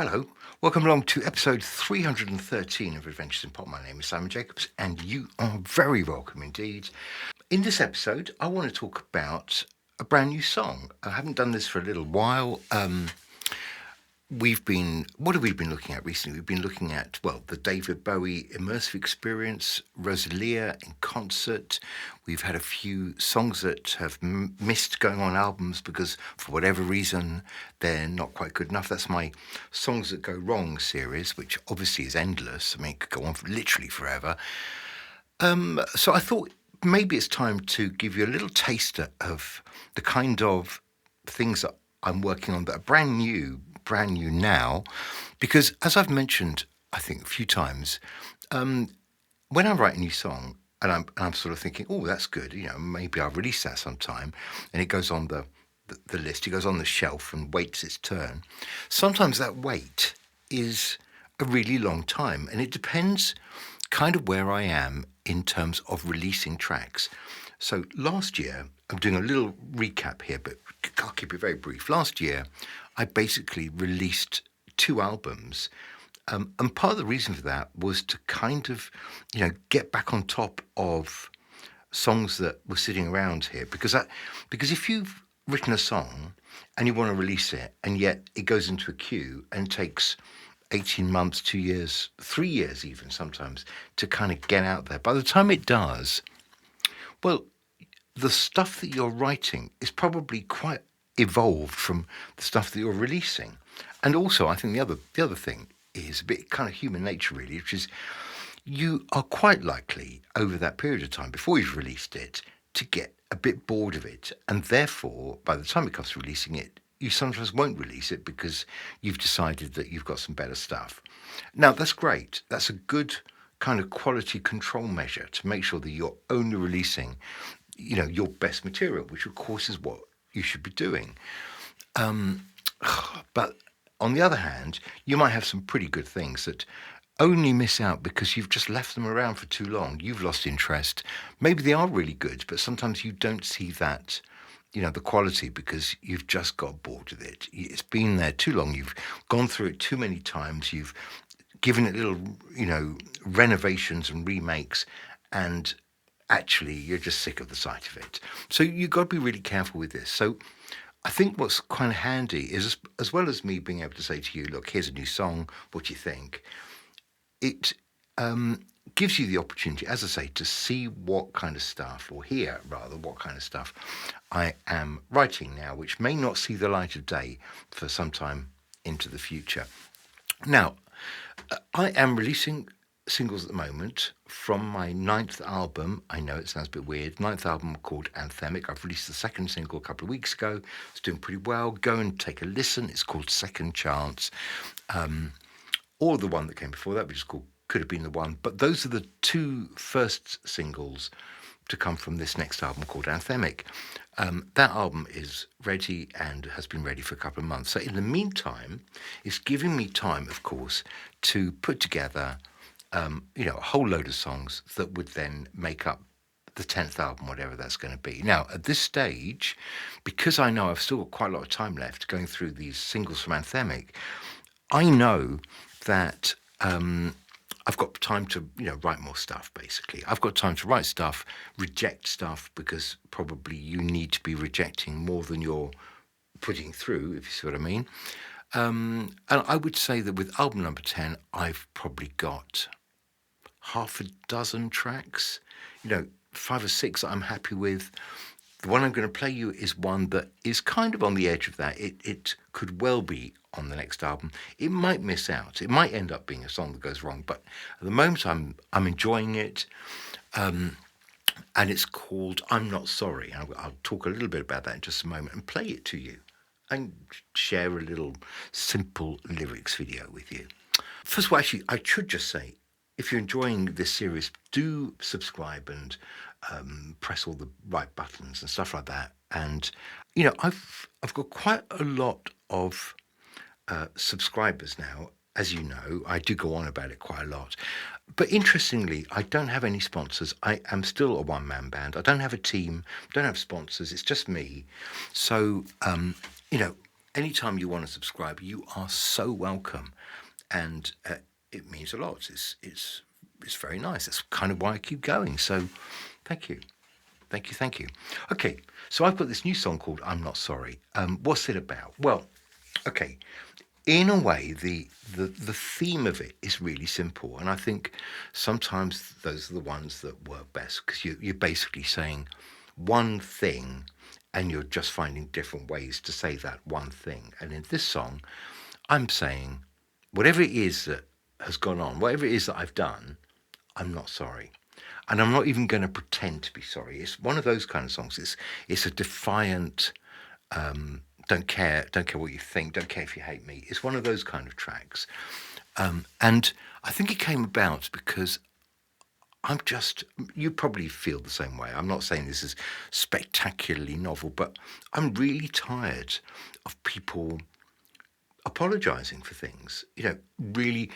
Hello, welcome along to episode 313 of Adventures in Pop. My name is Simon Jacobs, and you are very welcome indeed. In this episode, I want to talk about a brand new song. I haven't done this for a little while. What have we been looking at recently? We've been looking at, the David Bowie immersive experience, Rosalia in concert. We've had a few songs that have missed going on albums because, for whatever reason, they're not quite good enough. That's my Songs That Go Wrong series, which obviously is endless. I mean, it could go on for literally forever. So I thought maybe it's time to give you a little taster of the kind of things that I'm working on that are brand new now, because as I've mentioned, I think a few times, when I write a new song and I'm sort of thinking, oh, that's good, maybe I'll release that sometime, and it goes on the list, it goes on the shelf and waits its turn. Sometimes that wait is a really long time, and it depends kind of where I am in terms of releasing tracks. So last year, I'm doing a little recap here, but I'll keep it very brief. Last year, I basically released 2 albums. And part of the reason for that was to kind of, get back on top of songs that were sitting around here. Because if you've written a song and you want to release it, and yet it goes into a queue and takes 18 months, 2 years, 3 years even sometimes to kind of get out there, by the time it does, well, the stuff that you're writing is probably quite evolved from the stuff that you're releasing. And also, I think the other thing is a bit kind of human nature, really, which is you are quite likely over that period of time before you've released it to get a bit bored of it. And therefore, by the time it comes to releasing it, you sometimes won't release it because you've decided that you've got some better stuff. Now, that's great. That's a good kind of quality control measure to make sure that you're only releasing, your best material, which of course is what you should be doing. But on the other hand, you might have some pretty good things that only miss out because you've just left them around for too long. You've lost interest. Maybe they are really good, but sometimes you don't see that, the quality, because you've just got bored with it. It's been there too long. You've gone through it too many times. You've given it little, renovations and remakes, and actually you're just sick of the sight of it. So you've got to be really careful with this. So I think what's kind of handy is, as well as me being able to say to you, look, here's a new song, what do you think? It gives you the opportunity, as I say, to see what kind of stuff, or hear rather, what kind of stuff I am writing now, which may not see the light of day for some time into the future. Now, I am releasing singles at the moment from my 9th album. I know it sounds a bit weird. 9th album called Anthemic. I've released the 2nd single a couple of weeks ago. It's doing pretty well. Go and take a listen. It's called Second Chance. Or the one that came before that, which is called Could Have Been the One. But those are the 2 first singles to come from this next album called Anthemic. That album is ready and has been ready for a couple of months. So in the meantime, it's giving me time, of course, to put together, a whole load of songs that would then make up the 10th album, whatever that's going to be. Now, at this stage, because I know I've still got quite a lot of time left going through these singles from Anthemic, I know that I've got time to, write more stuff, basically. I've got time to write stuff, reject stuff, because probably you need to be rejecting more than you're putting through, if you see what I mean. And I would say that with album number 10, I've probably got half a dozen tracks, 5 or 6 that I'm happy with. The one I'm going to play you is one that is kind of on the edge of that. It could well be on the next album. It might miss out. It might end up being a song that goes wrong. But at the moment, I'm enjoying it. And it's called I'm Not Sorry. I'll talk a little bit about that in just a moment and play it to you and share a little simple lyrics video with you. First of all, actually, I should just say, if you're enjoying this series, do subscribe and press all the right buttons and stuff like that. And I've got quite a lot of subscribers now. As you know, I do go on about it quite a lot. But interestingly, I don't have any sponsors. I am still a one-man band. I don't have a team, don't have sponsors. It's just me. So, anytime you want to subscribe, you are so welcome, and it means a lot. It's very nice. That's kind of why I keep going. So, thank you. Thank you, thank you. Okay, so I've got this new song called "I'm Not Sorry." What's it about? Well, okay, in a way, the theme of it is really simple, and I think sometimes those are the ones that work best because you're basically saying one thing, and you're just finding different ways to say that one thing. And in this song, I'm saying whatever it is that has gone on, whatever it is that I've done, I'm not sorry. And I'm not even going to pretend to be sorry. It's one of those kind of songs. It's a defiant, don't care what you think, don't care if you hate me. It's one of those kind of tracks. And I think it came about because you probably feel the same way. I'm not saying this is spectacularly novel, but I'm really tired of people apologizing for things, really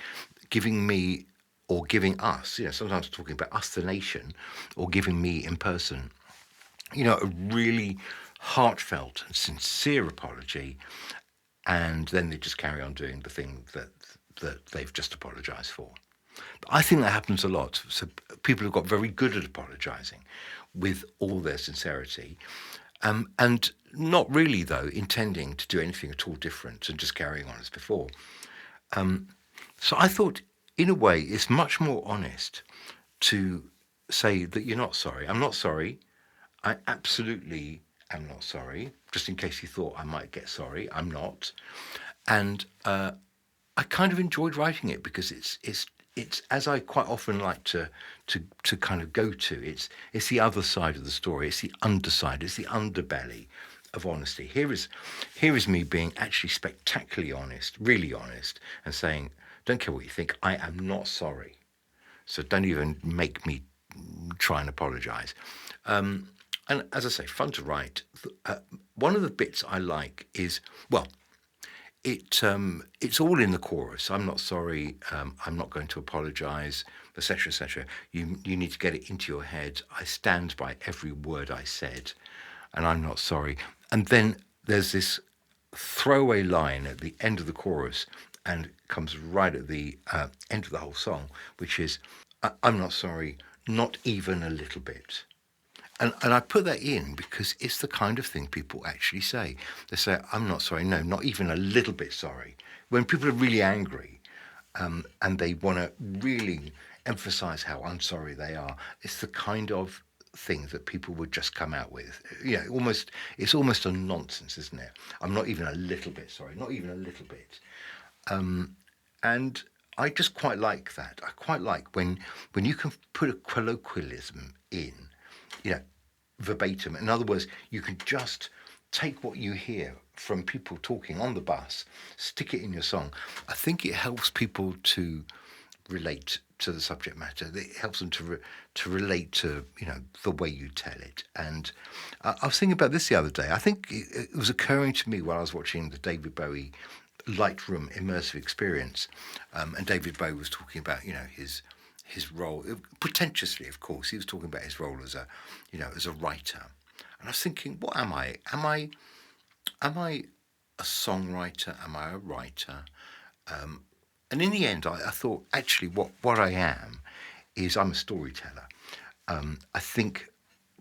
giving me or giving us, sometimes talking about us, the nation, or giving me in person, a really heartfelt and sincere apology, and then they just carry on doing the thing that they've just apologized for. I think that happens a lot. So people have got very good at apologising with all their sincerity, and not really, though, intending to do anything at all different and just carrying on as before. So I thought, in a way, it's much more honest to say that you're not sorry. I'm not sorry. I absolutely am not sorry. Just in case you thought I might get sorry, I'm not. And I kind of enjoyed writing it because it's as I quite often like to kind of go to. It's the other side of the story. It's the underside. It's the underbelly of honesty. Here is me being actually spectacularly honest, really honest, and saying, "Don't care what you think. I am not sorry. So don't even make me try and apologise." And as I say, fun to write. One of the bits I like is, well, it's all in the chorus. I'm not sorry. I'm not going to apologise, etc., etc. You need to get it into your head. I stand by every word I said, and I'm not sorry. And then there's this throwaway line at the end of the chorus, and comes right at the end of the whole song, which is, "I'm not sorry, not even a little bit." And I put that in because it's the kind of thing people actually say. They say, "I'm not sorry, no, not even a little bit sorry." When people are really angry, and they want to really emphasize how unsorry they are, it's the kind of thing that people would just come out with. It's almost a nonsense, isn't it? "I'm not even a little bit sorry, not even a little bit." And I just quite like that. I quite like when you can put a colloquialism in, verbatim. In other words, you can just take what you hear from people talking on the bus, stick it in your song. I think it helps people to relate to the subject matter. It helps them to relate to the way you tell it. And I was thinking about this the other day. I think it was occurring to me while I was watching the David Bowie Lightroom immersive experience, and David Bowie was talking about his role, pretentiously, of course. He was talking about his role as a writer, and I was thinking, what am I? Am I a songwriter? Am I a writer? And in the end, I thought, actually, what I am is I'm a storyteller. I think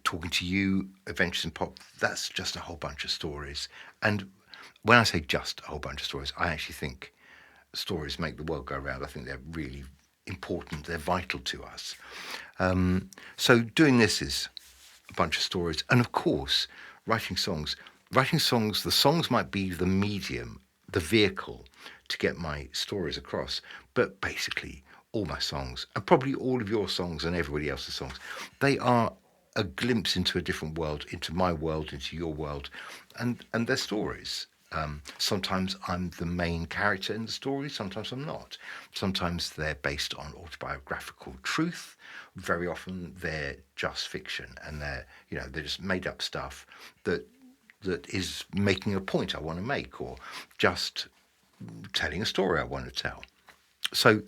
talking to you, Adventures in Pop, that's just a whole bunch of stories. And when I say just a whole bunch of stories, I actually think stories make the world go round. I think they're really important. They're vital to us. So doing this is a bunch of stories. And of course, writing songs. The songs might be the medium, the vehicle to get my stories across. But basically, all my songs, and probably all of your songs and everybody else's songs, they are a glimpse into a different world, into my world, into your world, and they're stories. Sometimes I'm the main character in the story, sometimes I'm not. Sometimes they're based on autobiographical truth. Very often they're just fiction, and they're just made up stuff that is making a point I want to make, or just telling a story I want to tell. So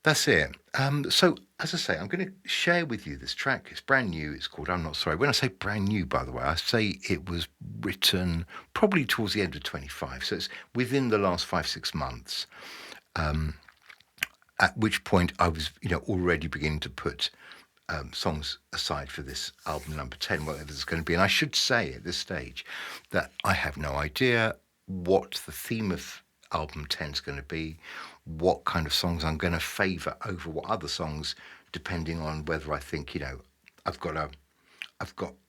That's it. So, as I say, I'm going to share with you this track. It's brand new. It's called I'm Not Sorry. When I say brand new, by the way, I say it was written probably towards the end of 25. So it's within the last 5-6 months, at which point I was, already beginning to put songs aside for this album number 10, whatever it's going to be. And I should say at this stage that I have no idea what the theme of album 10 is going to be, what kind of songs I'm going to favour over what other songs, depending on whether I think, I've got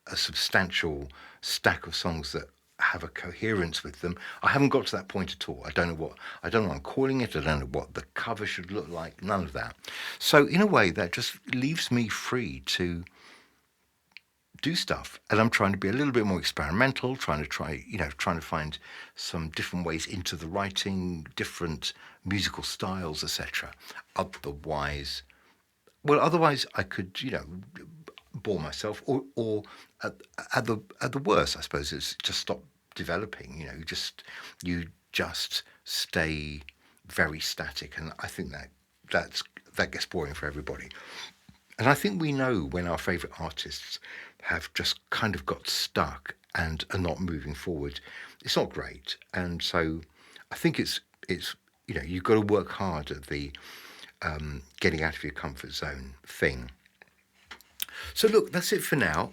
a substantial stack of songs that have a coherence with them. I haven't got to that point at all. I don't know what I'm calling it. I don't know what the cover should look like. None of that. So in a way, that just leaves me free to do stuff, and I'm trying to be a little bit more experimental, trying to find some different ways into the writing, different musical styles, etc. Otherwise I could, bore myself, or at the worst, I suppose, it's just stop developing. You just stay very static, and I think that gets boring for everybody. And I think we know when our favourite artists have just kind of got stuck and are not moving forward. It's not great. And so I think it's you've got to work hard at the getting out of your comfort zone thing. So look, that's it for now.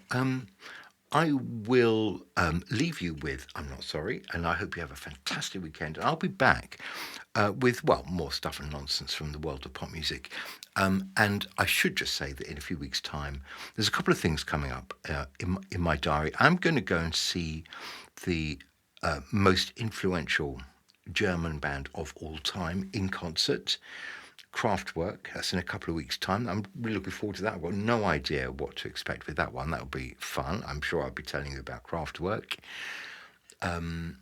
I will leave you with I'm Not Sorry, and I hope you have a fantastic weekend. And I'll be back with, more stuff and nonsense from the world of pop music. And I should just say that in a few weeks' time, there's a couple of things coming up in my diary. I'm going to go and see the most influential German band of all time in concert, Kraftwerk. That's in a couple of weeks' time. I'm really looking forward to that. I've got no idea what to expect with that one. That'll be fun. I'm sure I'll be telling you about Kraftwerk. And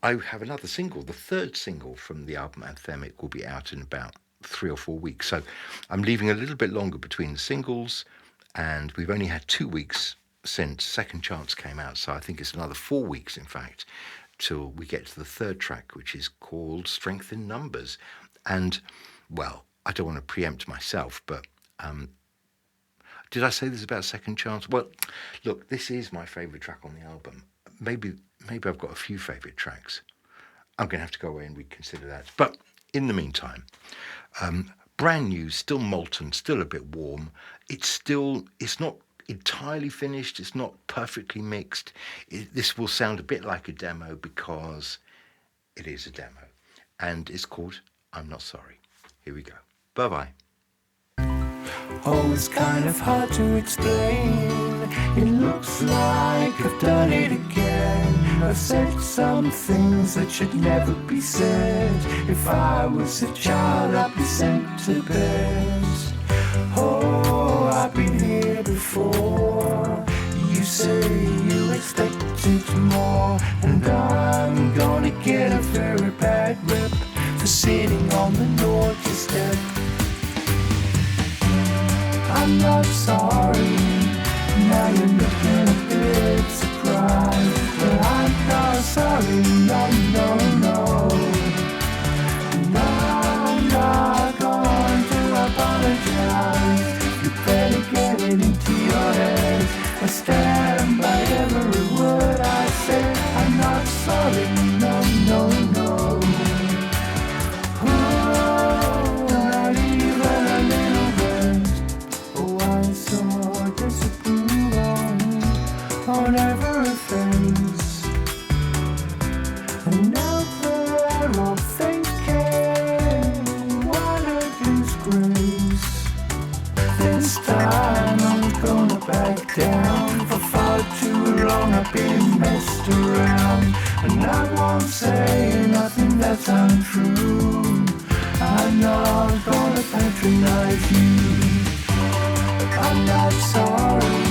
I have another single. The third single from the album Anthemic will be out in about 3 or 4 weeks. So I'm leaving a little bit longer between the singles, and we've only had 2 weeks since Second Chance came out. So I think it's another 4 weeks, in fact, till we get to the third track, which is called Strength in Numbers. And, I don't want to preempt myself, but did I say this about Second Chance? Well, look, this is my favourite track on the album. Maybe I've got a few favourite tracks. I'm going to have to go away and reconsider that. But in the meantime, brand new, still molten, still a bit warm. It's not entirely finished. It's not perfectly mixed. This will sound a bit like a demo because it is a demo. And it's called I'm Not Sorry. Here we go. Bye-bye. Oh, it's kind of hard to explain. It looks like I've done it again. I've said some things that should never be said. If I was a child, I'd be sent to bed. Oh, I've been here before. You say you expected more, and I'm gonna get a very bad rep for sitting on the naughty step. I'm not sorry, now you're looking a bit surprised, but I'm not sorry, no, no, no. And I'm not going to apologize. You better get it into your head. I stand by every word I say. I'm not sorry, no, no, no. Oh, not even a little bit. Oh, I saw disapproval on every face, and now they're all thinking, what a disgrace. This time I'm gonna back down. For far too long I've been messed around, and I won't say nothing that's untrue. I'm not gonna patronize you. I'm not sorry.